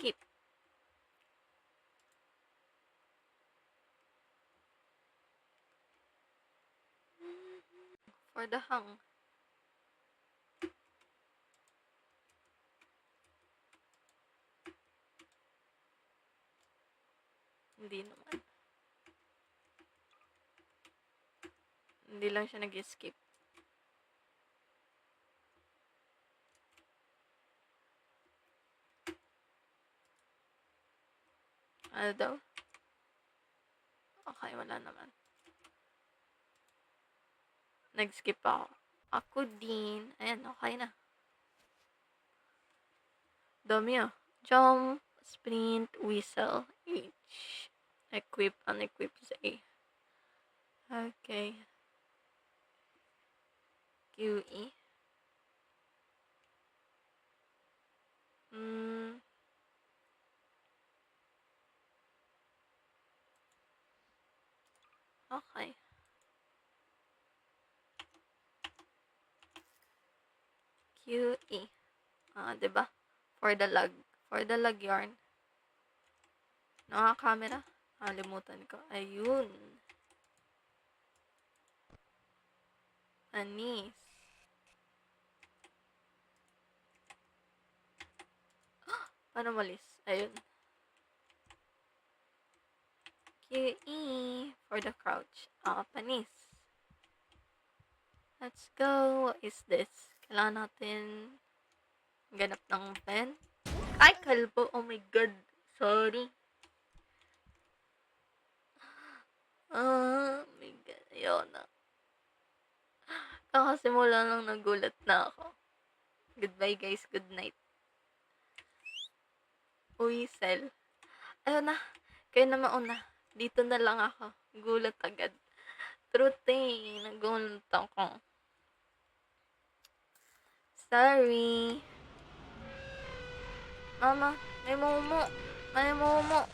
skip. For the hang. Hindi naman. Hindi lang siya nag-skip. Ano daw? Okay, wala naman. Nag-skip ako. Ako din. Ayan, okay na. Dami ah. Jump, sprint, whistle, H. Equip, unequip sa A. Okay. QE. Okay. QE. Diba? For the lag yarn. Camera. Limutan ko. Ayun. Anis. Paano malis? Ayun. QE. For the crouch. Panis. Let's go. What is this? Kailangan natin ganap ng pen. Ay, kalbo. Oh my God. Sorry. Oh my God. Ayun na. Kakasimula lang nagulat na ako. Goodbye guys. Good night. Whistle. Ayun na. Kayo na mauna. Dito na lang ako. Gulat agad. Truth eh. Nagulat ako. Sorry. Mama, may mumu. May mumu.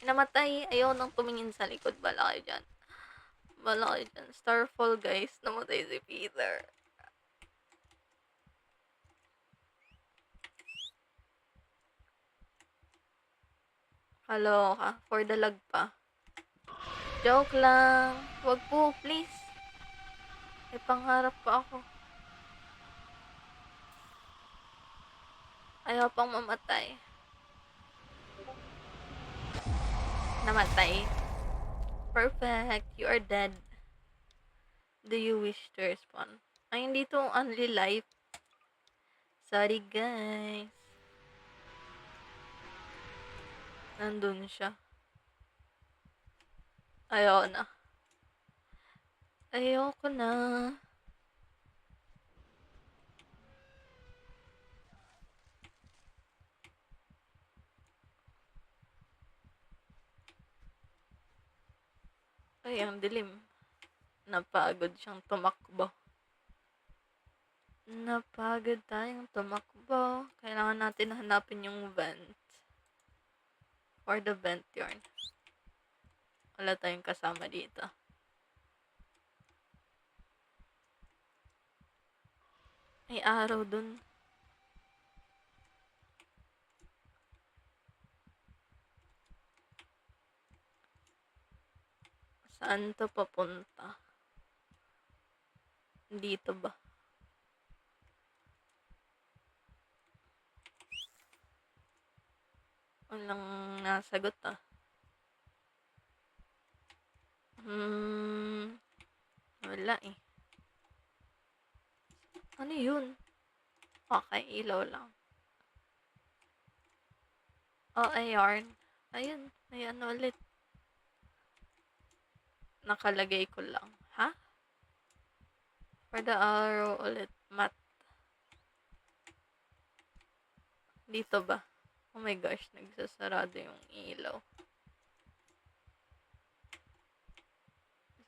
Namatay. Ayaw nang tumingin sa likod. Bala kayo dyan. Bala kayo dyan. Starfall guys. Namatay si Peter. Hello ka. For the lag pa. Joke lang. Wag po, please. May pangarap pa ako. Ayaw pang mamatay. Namatay. Perfect. You are dead. Do you wish to respond? Ay, hindi to only life. Sorry, guys. Nandun siya. Ayoko na. Ayoko na. Ay, ang dilim. Napagod siyang tumakbo. Napagod tayong tumakbo. Kailangan natin hanapin yung vent. Or the vent yarn. Wala tayong kasama dito. May araw dun. Saan to papunta? Dito ba? Walang nasagot ah. Wala eh. Ano yun? Okay, ilaw lang. Yarn. Ayun, may ano ulit. Nakalagay ko lang. Ha? For the arrow ulit. Mat. Dito ba? Oh my gosh, nagsasarado yung ilaw.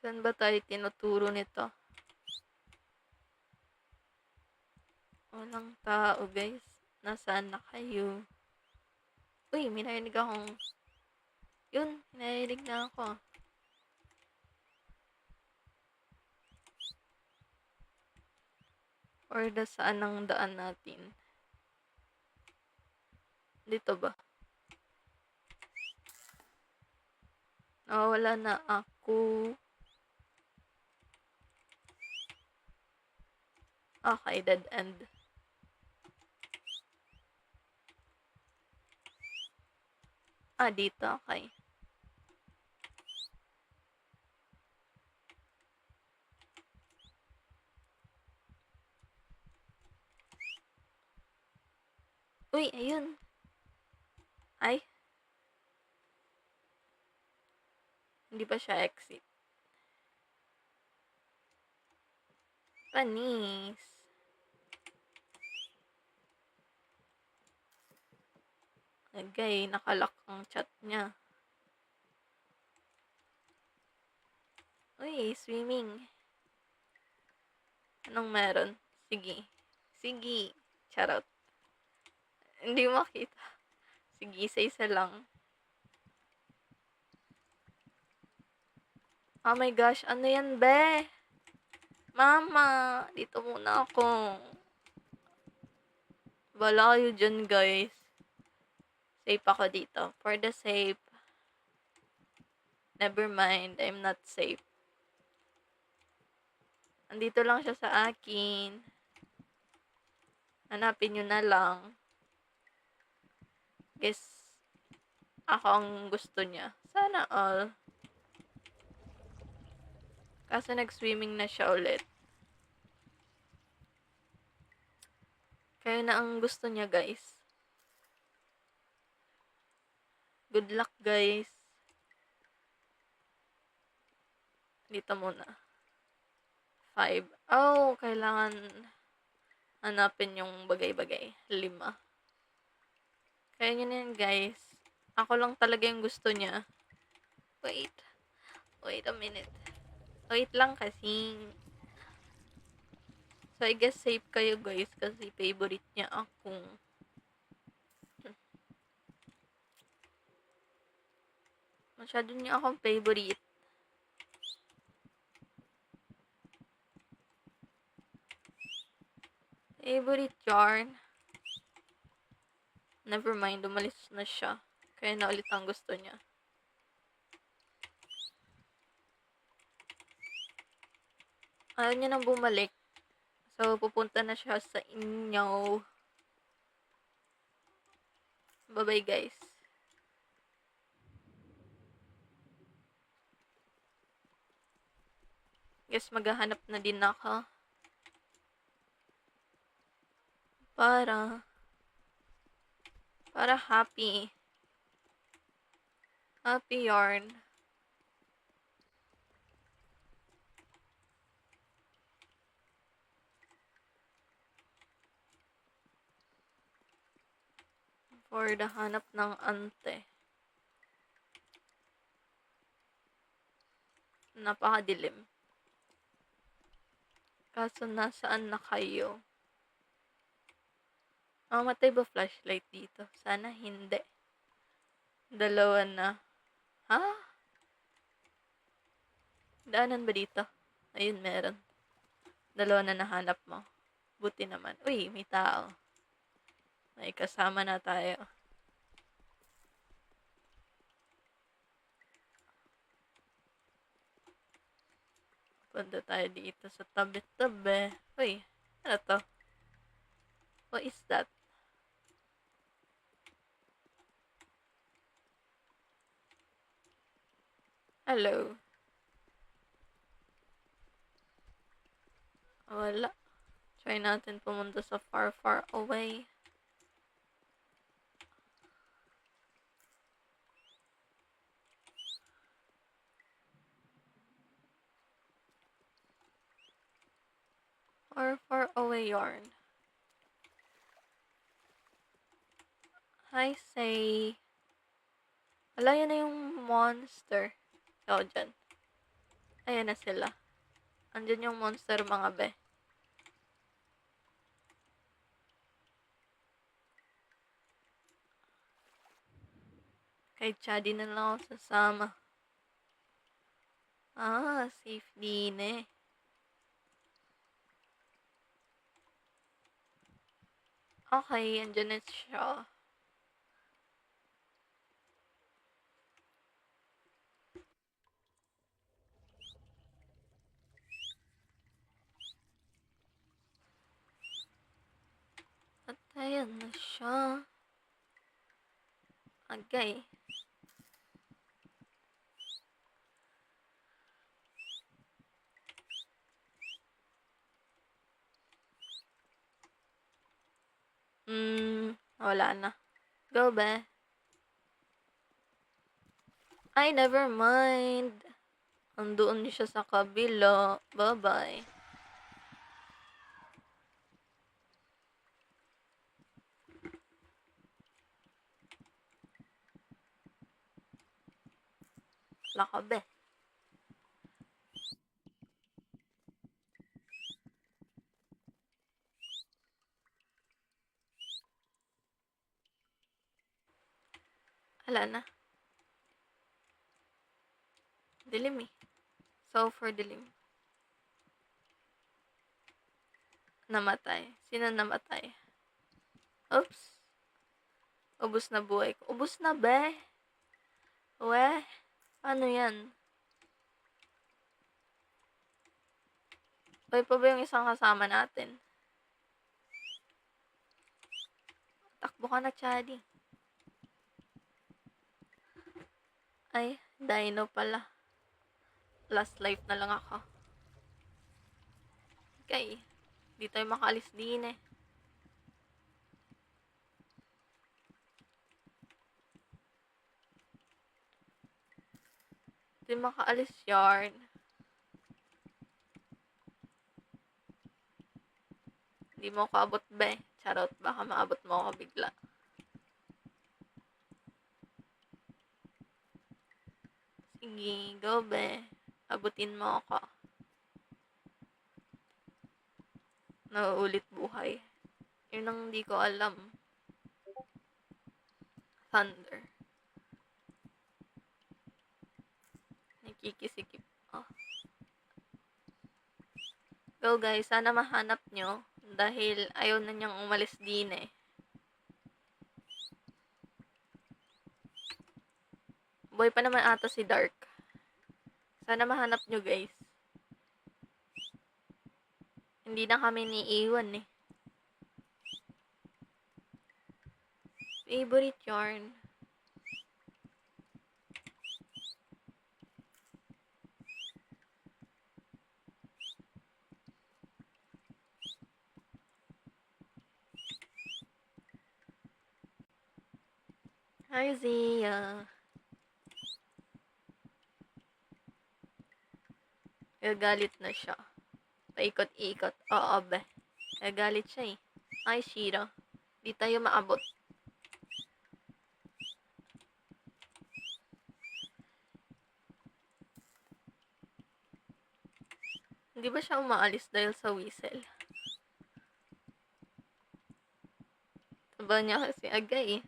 Saan ba tayo tinuturo nito? Walang tao, guys. Nasaan na kayo? Uy, may narinig akong... Yun, narinig na ako. Or saan ang daan natin? Dito ba? Nawawala na ako. Okay, dead end. Dito, okay. Uy, ayun. Ay, hindi pa siya exit. Panis. Agay, nakalock ang chat niya. Uy, swimming. Anong meron? Sige. Sige. Charot. Hindi makita. Sige, isa-isa lang. Oh my gosh, ano yan, be? Mama, dito muna ako. Wala kayo dyan, guys. Safe ako dito. For the safe. Never mind, I'm not safe. Andito lang siya sa akin. Hanapin nyo na lang. Guess, ako ang gusto niya. Sana all. Kaso nag-swimming na siya ulit. Kaya na ang gusto niya, guys. Good luck, guys. Dito muna. 5. Oh, kailangan hanapin yung bagay-bagay. 5. Kaya nyo na yan, guys. Ako lang talaga yung gusto niya. Wait. Wait a minute. Wait lang kasi. So, I guess safe kayo, guys. Kasi favorite niya ako. Masyado niya akong favorite. Favorite yarn. Never mind, umalis na siya. Kaya na ulit ang gusto niya. Ayaw niya nang bumalik. So, pupunta na siya sa inyo. Bye-bye, guys. Guess maghahanap na din ako. Para happy. Happy yarn. For the hanap ng ante. Napakadilim. Kaso nasaan na kayo? Mamatay ba flashlight dito? Sana hindi. Dalawa na. Ha? Daanan ba dito? Ayun, meron. Dalawa na nahanap mo. Buti naman. Uy, may tao. May kasama na tayo. Punta tayo dito sa tabi-tabi. Uy, ano to? What is that? Hello? Wala. Try natin pumunta sa far, far away. Far, far away yarn. Hi, say. Wala, yun na yung monster. Ikaw dyan. Ayan na sila. Andyan yung monster, mga be. Kay Chadi na lang ako sasama. Safe din eh. Okay, andyan na siya. Ayan na siya. Agay. Wala na. Go be. Ay, never mind. Andoon siya sa kabila. Bye-bye. Wala ka be. Wala na. Dilim eh. So, for dilim. Namatay. Sino namatay? Oops. Ubus na buhay ko. Ubus na be. Weh. Ano yan? Buhay pa ba yung isang kasama natin? Takbo ka na, Chadi. Ay, dino pala. Last life na lang ako. Okay. Di tayo makaalis din eh. Di makaalis yarn. Di mo ako abot be. Charot, baka maabot mo ako bigla. Sige, go be. Abutin mo ako. Nauulit buhay. Yun ang hindi ko alam. Thunder. Nakikisikip. Oh. Go guys, sana mahanap nyo. Dahil ayaw na niyang umalis din eh. Boy pa naman ata si Dark. Sana mahanap nyo guys. Hindi na kami niiwan eh. Favorite yarn. Hi Zia. Gagalit na siya. Paikot-ikot. Oo be. Gagalit siya eh. Ay Shira. Di tayo maabot. Hindi ba siya umaalis dahil sa whistle? Taba niya kasi agay eh.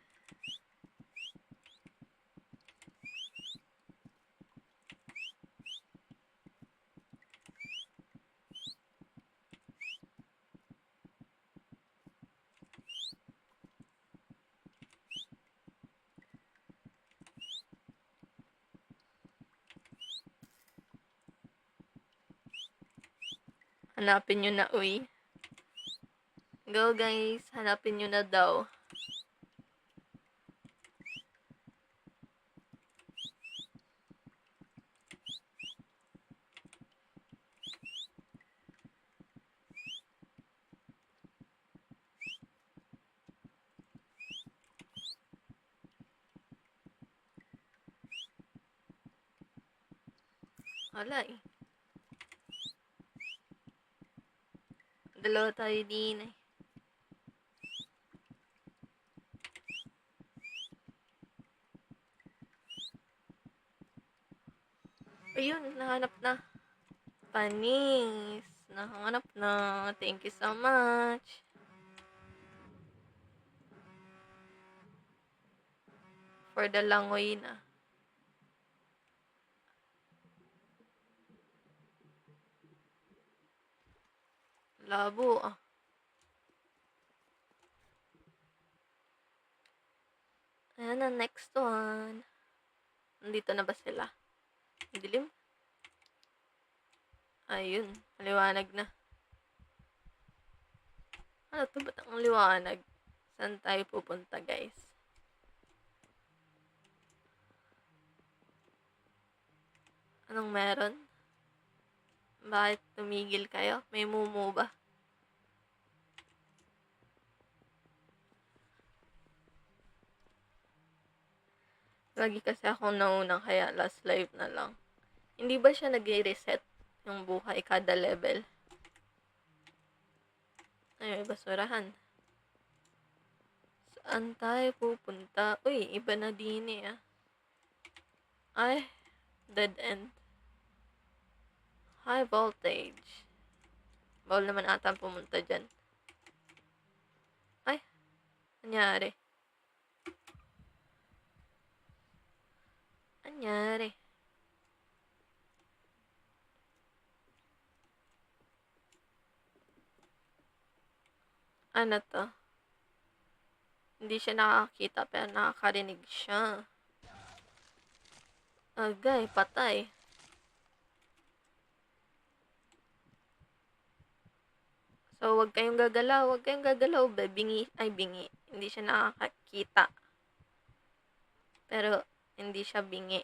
Hanapin nyo na uy. Go guys, hanapin nyo na daw. Wala eh. Dalawa tayo din eh. Ayun, nahanap na. Panis. Nahanap na. Thank you so much. For the langoy na. Labo ah. Ayan na, next one. Nandito na ba sila? Dilim? Ayun, maliwanag na. Ano to? Ba't ang liwanag? Saan tayo pupunta, guys? Anong meron? Bakit tumigil kayo? May mumu ba? Lagi kasi akong nauna kaya last live na lang. Hindi ba siya nag-reset yung buhay kada level? Ay, may basurahan. Saan tayo pupunta? Uy, iba na din ah. Ay, dead end. High voltage. Bawal naman ata pumunta dyan. Ay, anyari? Anyari? Ano to? Hindi siya nakakita pero nakakarinig siya. Agay, patay. So, wag kayong gagalaw, be. Bingi. Hindi siya nakakakita. Pero, hindi siya bingi.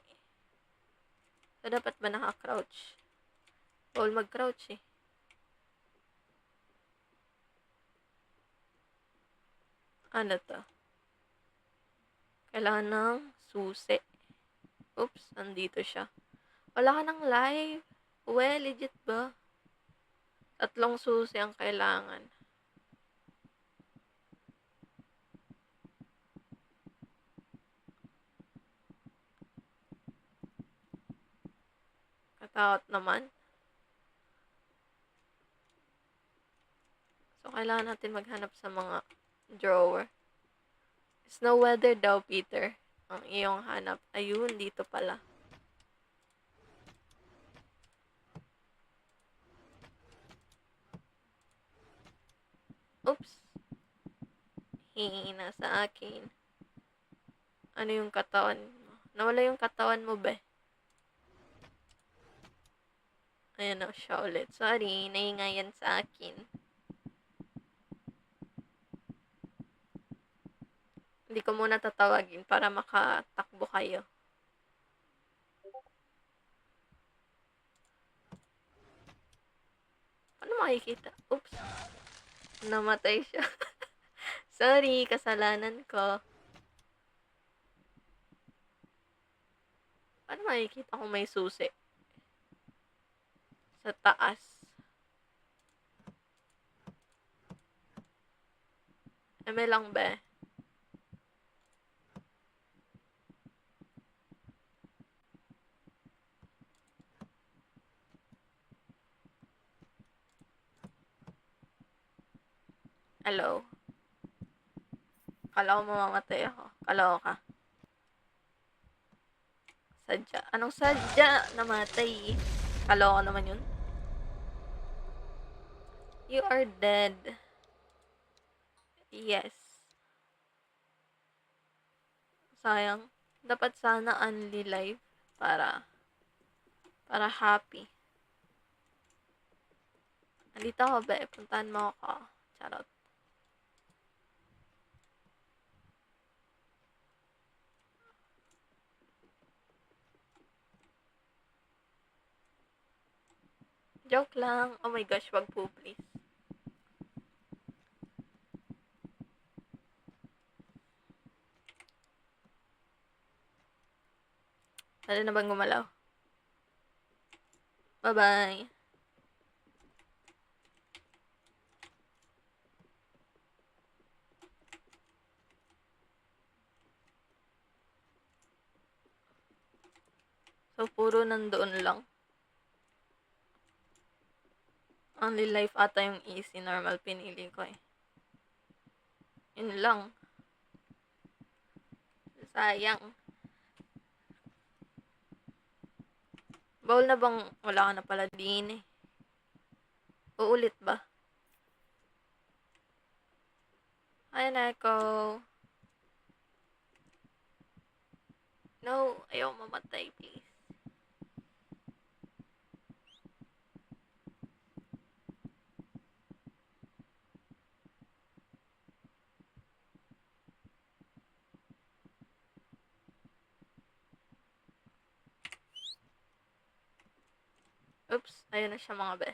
So, dapat ba naka-crouch? Bawal mag-crouch eh. Ano to? Kailangan ng susi. Oops, andito siya. Wala ka ng live. Well, legit ba? 3 susi ang kailangan. Katakot naman. So, kailangan natin maghanap sa mga drawer. Snow weather daw, Peter. Ang iyong hanap. Ayun, dito pala. Oops. Hihina sa akin. Ano yung katawan mo? Nawala yung katawan mo, be. Ayan na siya ulit. Sorry, naingayan sa akin. Hindi ko muna tatawagin para makatakbo kayo. Ano makikita? Oops. Namatay siya. Sorry, kasalanan ko. Paano makikita kung may susi? Sa taas. Eme lang ba? Hello? Kala ko mamamatay ako. Kala ko ka. Sadya. Anong sadya? Namatay. Kala ko naman yun. You are dead. Yes. Sayang. Dapat sana only live para happy. Andito ako ba? Puntahan mo ako. Charot. Joke lang. Oh my gosh, wag po please. Pwede na bang gumalaw? Bye-bye. So, puro nandoon lang. Only life ata yung easy, normal pinili ko eh. Yun lang. Sayang. Bawal na bang wala ka na pala din eh? Uulit ba? Hi, Neko. No, ayaw mamatay, please. Oops, ayun na siya mga be.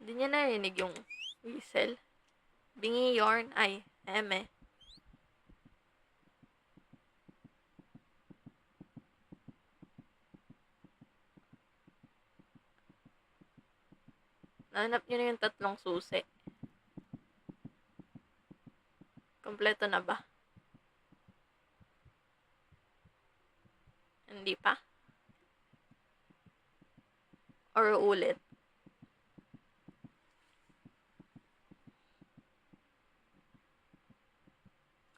Hindi niya narinig yung whistle. Bingi yarn. Ay, eme. Nahanap niyo na yung tatlong susi. Kompleto na ba? Hindi pa? Or ulit?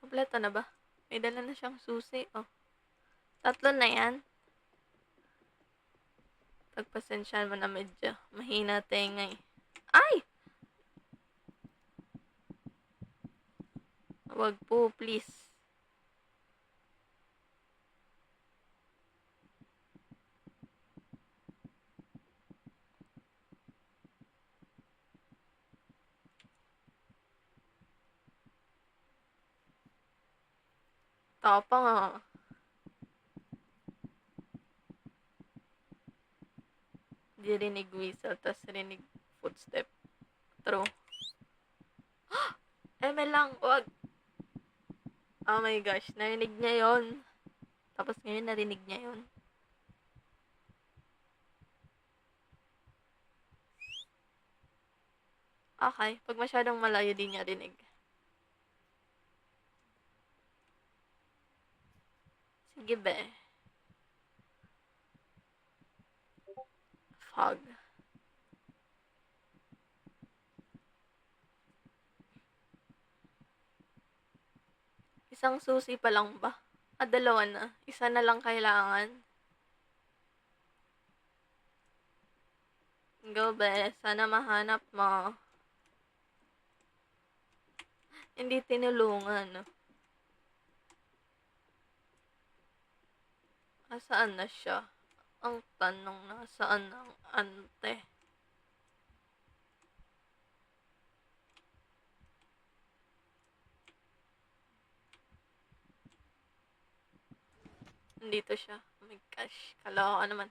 Kompleto na ba? May dala na siyang susi. Oh. Tatlo na yan. Pagpasensyahan mo na medyo mahina tenga eh. Ay! Wag po, please. Tapang ah. Di rinig whistle, tas rinig footstep. True. Eme lang, wag. Oh my gosh, narinig niya yon. Tapos ngayon narinig niya yon. Okay, pag masyadong malayo din niya rinig. Sige be. Fog. Isang susi pa lang ba? Dalawa na. Isa na lang kailangan. Go be, sana mahanap mo. Hindi tinulungan. Nasaan na siya? Ang tanong, nasaan ang ante? Nandito siya. Oh my gosh, kaloka naman.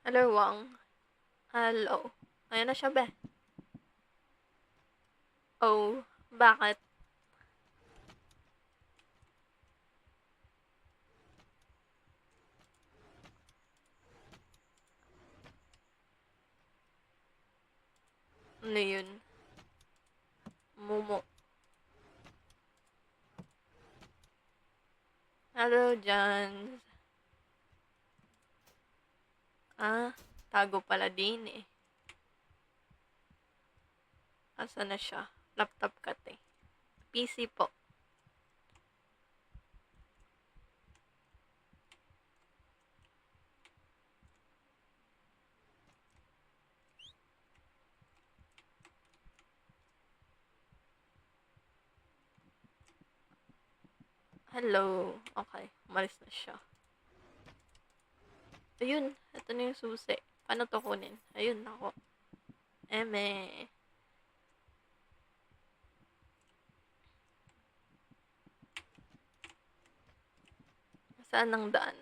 Hello, Wang. Hello. Ayan na siya, be. Oh, bakit? Ano yun? Momo. Hello, Jans. Tago pala din eh. Asa na siya? Laptop kat eh. PC po. Hello. Okay, umalis na siya. Ayun, ito na yung susi. Paano to kunin? Ayun, ako. Eme. Saan ang daan?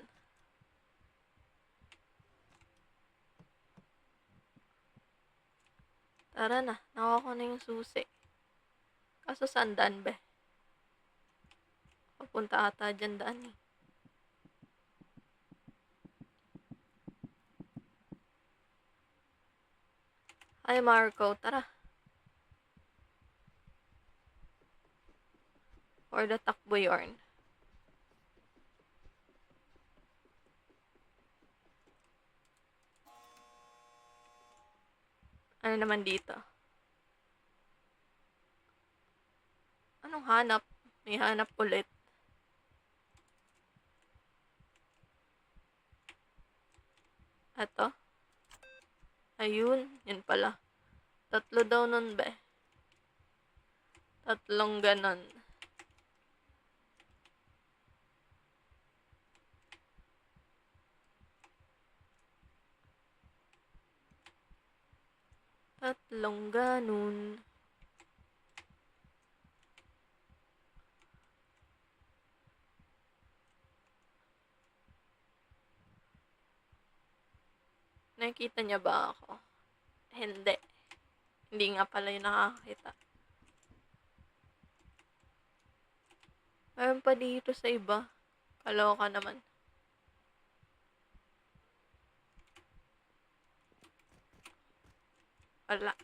Tara na, nakuha ko na yung susi. Kaso saan daan be? Papunta ata dyan daan eh. Hi Marco, tara. Or the takbo yarn. Ano naman dito? Anong hanap? May hanap ulit. Eto. Ayun, yun pala. Tatlo daw nun be. Tatlong ganon. Tatlong ganun. Nakikita niya ba ako? Hindi. Hindi nga pala yung nakakakita. Meron pa dito sa iba. Kaloka naman.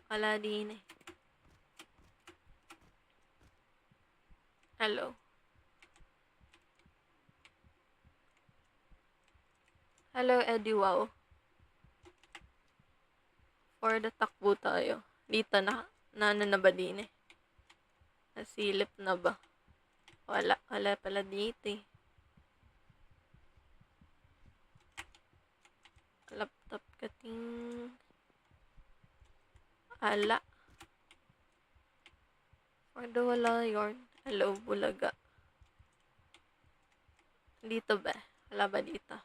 Wala din eh. Hello. Hello, Eddie Wow. For the takbo tayo. Dito na ba din eh? Nasilip na ba? Wala pala dito eh. Laptop kating. Ala. For the wala yarn. Hello, bulaga. Dito ba? Wala ba dito?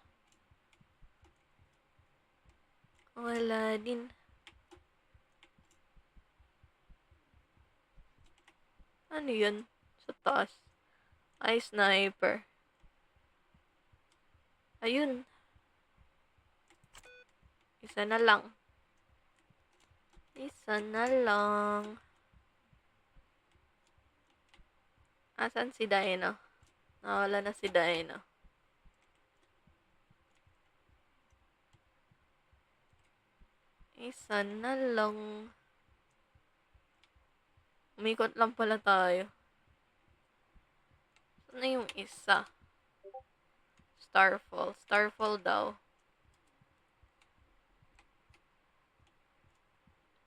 Wala din. Ano yun? Sa taas. Ay, sniper. Ayun. Isa na lang. Isa na lang. Asan si Dino? Nawala na si Dino. Isa na lang. Umikot lang pala tayo. Saan na yung isa? Starfall. Starfall daw.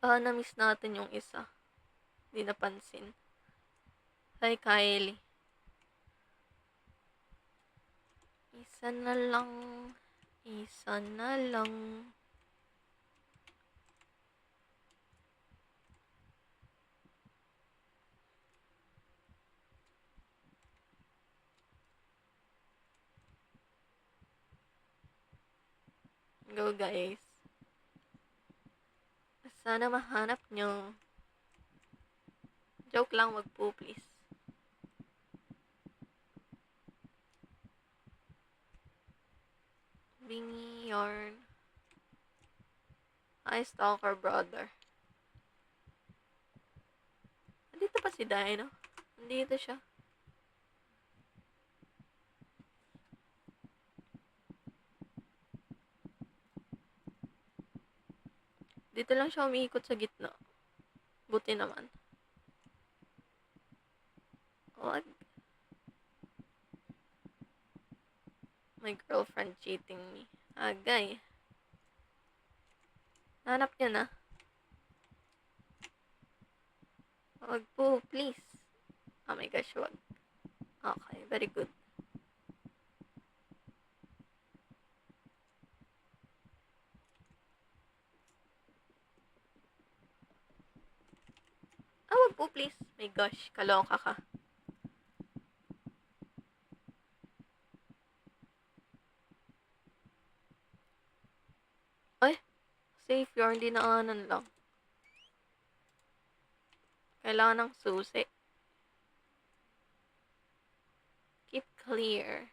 Na-miss natin yung isa. Hindi napansin. Hi, Kylie. Isa na lang. Isa na lang. Go, guys. Sana mahanap nyo. Joke lang, wag po, please. Bingy yarn. Hi, stalker brother. Nandito pa si Dino? Nandito siya. Dito lang siya umiikot sa gitna. Buti naman. Wag. My girlfriend cheating me. Agay. Hanap niya na. Wag po, please. Oh my gosh, wag. Okay, very good. Wag po, please. My gosh, kaloka ka. Ay, safe yarn, hindi na anan lang. Kailangan ng susi. Keep clear.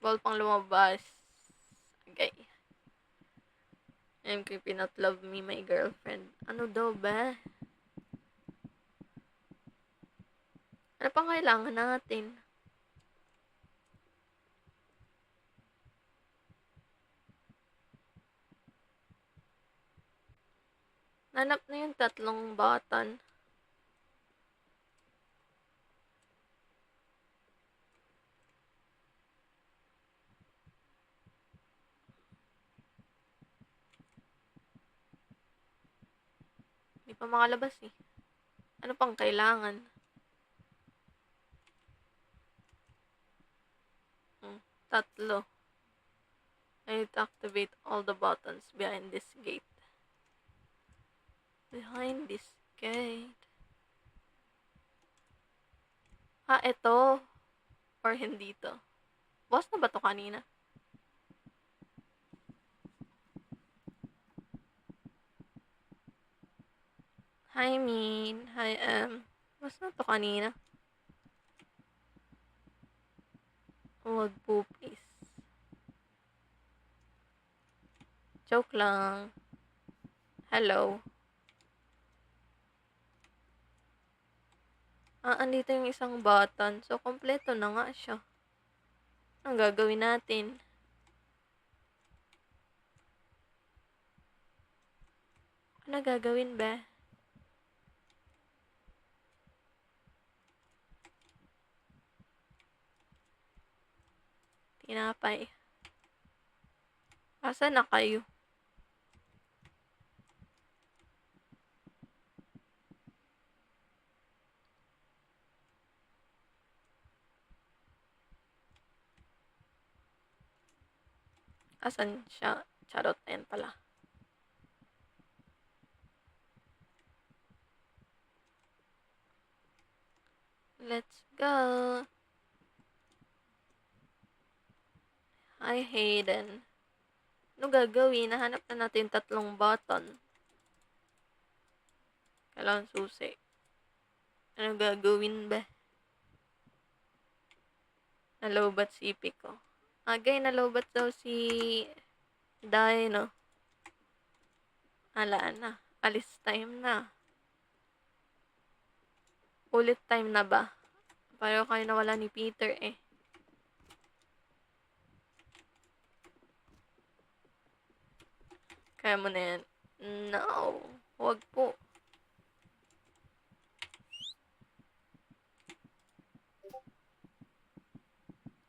Bawal pang lumabas. Okay. I'm creepy not love me, my girlfriend. Ano daw ba? Ano pang kailangan natin? Nanap na yung tatlong button. Hindi pa makalabas eh. Ano pang kailangan? Tatlo. I need to activate all the buttons behind this gate. Behind this gate. Ito. Or hindi to. Boss na ba to kanina? Hi, Min. Hi, Mas na to kanina? Wag po, please. Joke lang. Hello. Andito yung isang button. So, kompleto na nga siya. Anong gagawin natin? Ano gagawin ba? Tinapay. Asan na kayo? Asan siya? Charot, ayan pala. Let's go. Hi, Hayden. Ano gagawin? Nahanap na natin 3 button. Kailangan susi. Ano gagawin ba? Nalobat si Pico. Agay, nalobat daw si Dino. Ala na. Alis time na. Ulit time na ba? Pareho kayo nawala ni Peter eh. Kaya mo na yan. No. Huwag po.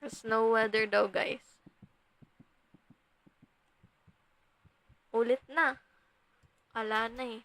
Snow weather daw, guys. Ulit na. Ala na eh.